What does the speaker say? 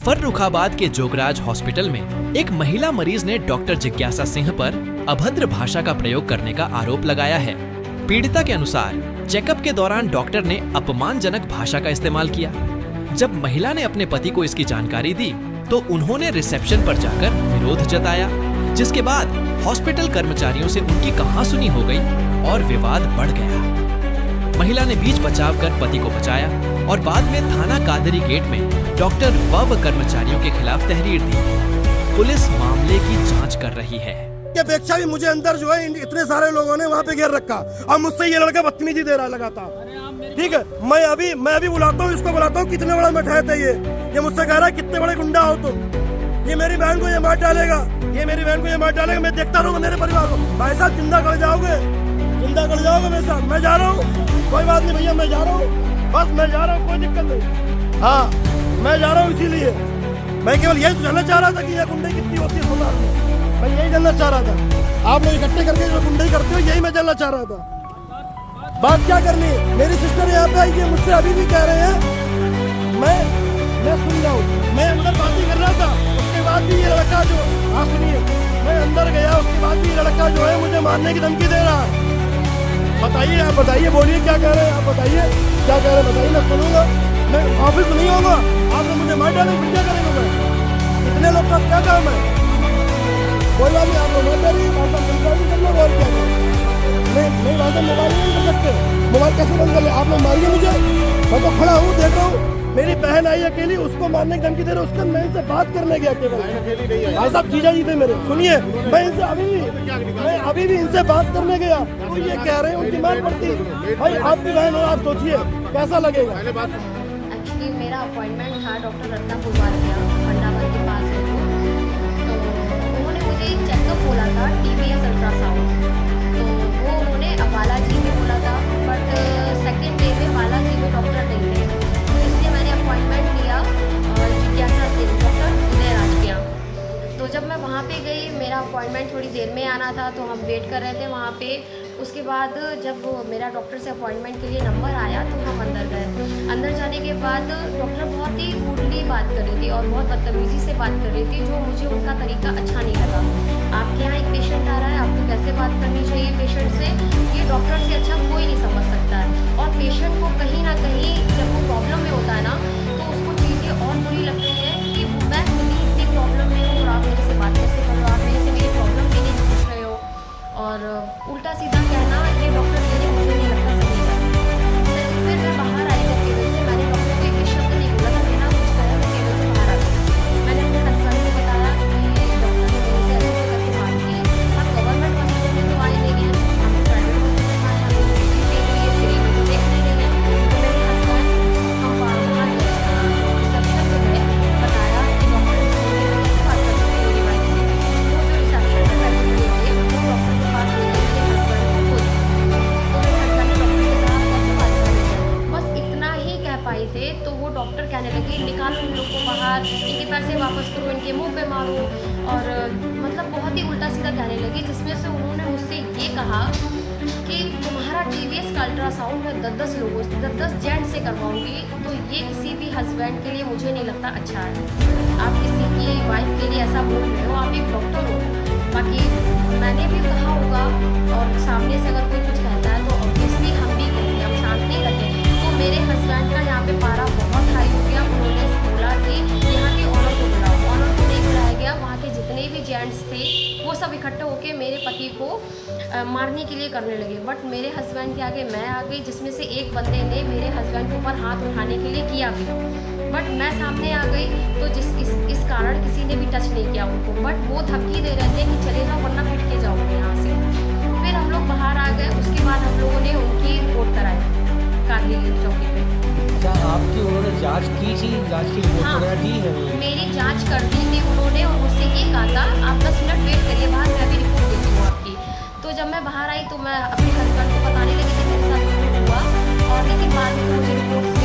फर्रुखाबाद के जोगराज हॉस्पिटल में एक महिला मरीज ने डॉक्टर जिज्ञासा सिंह पर अभद्र भाषा का प्रयोग करने का आरोप लगाया है। पीड़िता के अनुसार चेकअप के दौरान डॉक्टर ने अपमानजनक भाषा का इस्तेमाल किया। जब महिला ने अपने पति को इसकी जानकारी दी तो उन्होंने रिसेप्शन पर जाकर विरोध जताया, जिसके बाद हॉस्पिटल कर्मचारियों से उनकी कहासुनी हो गई और विवाद बढ़ गया। महिला ने बीच बचाव कर पति को बचाया और बाद में थाना कादरी गेट में डॉक्टर व कर्मचारियों के खिलाफ तहरीर दी। पुलिस मामले की जांच कर रही है। के अपेक्षा भी मुझे अंदर जो है इतने सारे लोगों ने वहाँ पे घेर रखा और मुझसे ये लड़का बदतमीजी दे रहा लगातार। ठीक है, मैं अभी बुलाता हूँ, इसको बुलाता हूँ, कितने बड़ा मठैत है ये मुझसे कह रहा है कितने बड़े गुंडा हो तुम, ये मेरी बहन को ये मार डालेगा, ये मेरी बहन को ये मार डालेगा। मैं देखता रहूँगा मेरे परिवार को। भाई साहब जिंदा कर जाओगे मेरे साथ। मैं जा रहा हूँ, कोई बात नहीं भैया, मैं जा रहा हूँ, बस मैं जा रहा हूँ, कोई दिक्कत नहीं। हाँ, मैं जा रहा हूँ, इसीलिए मैं केवल यही जानना चाह रहा था कि ये गुंडे कितनी होती है समाज में। मैं यही जानना चाह रहा था। आप लोग इकट्ठे करके जो गुंडे करते हो, यही मैं जानना चाह रहा था। बात क्या करनी है? मेरी सिस्टर यहाँ पे आई है, मुझसे अभी भी कह रहे हैं, मैं सुन रहा हूँ, मैं अंदर बातें कर रहा था, उसके बाद भी ये लड़का जो, हाँ सुनिए, मैं अंदर गया, उसके बाद भी ये लड़का जो है मुझे मारने की धमकी दे रहा है। बताइए, आप बताइए, बोलिए क्या कह रहे हैं, आप बताइए क्या कह रहे हैं, बताइए, मैं सुनूंगा। मैं ऑफिस नहीं होगा, आपने मुझे मार डालेंगे, क्या करेंगे? मैं इतने लोग का क्या काम है? कोई बात नहीं, आप लोग मार डालिए, कर लो और क्या करें। नहीं वहाँ से मोबाइल नहीं कर सकते, मोबाइल कैसे बंद कर ले? आप लोग मारिए मुझे, मैं तो खड़ा हूँ, देख रहा हूँ। मेरी बहन आई अकेली, उसको मारने की धमकी दे रहे, उसका मैं इनसे बात करने गया केवल। भाई साहब जीजा जी थे मेरे, सुनिए, मैं इनसे अभी भी इनसे बात करने गया, तो ये कह रहे हैं उनकी मार पड़ती। भाई आप भी बहन हो, आप सोचिए कैसा लगेगा। एक्चुअली मेरा अपॉइंटमेंट था डॉक्टर रत्ना पुरवालिया फंडावर के पास है, तो उन्होंने मुझे एक चेकअप बोला था, TBS अल्ट्रासाउंड, तो वो उन्होंने बालाजी में बोला था, बट सेकेंड डे में बालाजी में डॉक्टर नहीं थे, तो इसलिए मैंने अपॉइंटमेंट लिया जिज्ञासा सिंह डॉक्टर उदयराज के यहाँ। तो जब मैं वहाँ पे गई, मेरा अपॉइंटमेंट थोड़ी देर में आना था, तो हम वेट कर रहे थे वहाँ पे। उसके बाद जब मेरा डॉक्टर से अपॉइंटमेंट के लिए नंबर आया तो हम अंदर गए। अंदर जाने के बाद डॉक्टर बहुत ही रूडली बात कर रही थी और बहुत बदतमीजी से बात कर रही थी, जो मुझे उनका तरीका अच्छा नहीं लगा। आपके यहाँ एक पेशेंट आ रहा है, आपको कैसे बात करनी चाहिए पेशेंट से, ये डॉक्टर से अच्छा कोई नहीं समझ सकता है। और पेशेंट को कहीं ना कहीं जब वो प्रॉब्लम में होता है ना, तो उसको चीज़ें और बुरी लगती है कि मैं खुद ही इतनी प्रॉब्लम में हूँ और आप मेरे से बात कैसे कर रहे हो, आप मेरे से मेरी प्रॉब्लम लेने की पूछ रहे हो, और उल्टा सीधा कहना, ये डॉक्टर के मुझे नहीं लगता सही है। फिर मैं बाहर आई जब केवल से, मैंने डॉक्टर को एक शब्द नहीं बोला था, बिना कुछ कहा मैं केवल से बाहर आ गई। मैंने अपने हस्बैंड को बताया कि डॉक्टर ने मेरे से ऐसे करके बात की, हम गवर्नमेंट हॉस्पिटल में तो आए नहीं हैं, हम प्राइवेट हॉस्पिटल में आए, हमें फ्री में तो देख नहीं रही है। तो मेरे हस्बैंड हम बाहर रिसेप्शन पे गए, बताया कि डॉक्टर से बात कर सकते मेरी वाइफ से। तो जो रिसेप्शन पे बैठे हुए थे, वो डॉक्टर के पास ले गए मेरे हस्बैंड को खुद। तो मेरे हस्बैंड ने डॉक्टर से कहा कैसे बात करेंगे, बस इतना ही कह पाए थे। तो वो डॉक्टर कहने लगे निकालो इन लोग को बाहर, इनके पैसे वापस करो, इनके मुंह पे मारो, और मतलब बहुत ही उल्टा सीधा कहने लगे, जिसमें से उन्होंने मुझसे ये कहा कि तुम्हारा TBS का अल्ट्रासाउंड मैं 10 जेंट्स से करवाऊंगी, तो ये किसी भी हस्बैंड के लिए मुझे नहीं लगता अच्छा है। आप किसी की वाइफ के लिए ऐसा बोल रहे हो, आप एक डॉक्टर हो। बाकी मैंने भी कहा होगा, और सामने से अगर कोई कुछ कहता है तो ऑब्वियसली हम भी कहेंगे, हम शांत नहीं रहते। तो मेरे हस्बैंड का यहाँ पे पारा बहुत हाई हो गया। उन्होंने बोला कि यहाँ के ऑनर को बुलाओ, ऑनर को नहीं बुलाया गया। वहाँ के जितने भी जेंट्स थे वो सब इकट्ठे होकर मेरे पति को मारने के लिए करने लगे, बट मेरे हस्बैंड के आगे मैं आ गई, जिसमें से एक बंदे ने मेरे हस्बैंड के ऊपर हाथ उठाने के लिए किया भी, बट मैं सामने आ गई, तो इस कारण किसी ने भी टच नहीं किया उनको, बट वो धमकी दे रहे थे कि चले जाओ वरना पिट के जाओगे यहाँ से। फिर हम लोग बाहर आ गए। उसके बाद हम लोगों ने उनकी रिपोर्ट कराई कादरी चौकी पे। क्या आपकी उन्होंने जांच की थी? जांच की रिपोर्ट वगैरह दी है? मेरी जांच कर दी थी उन्होंने, और मुझसे ये कहा था आप 10 मिनट वेट करिए, बाहर मैं भी रिपोर्ट देती हूँ आपकी। तो जब मैं बाहर आई तो मैं अपने हस्बैंड को बताने लगी कि मेरे साथ कुछ हुआ, और लेकिन बाद में मुझे रिपोर्ट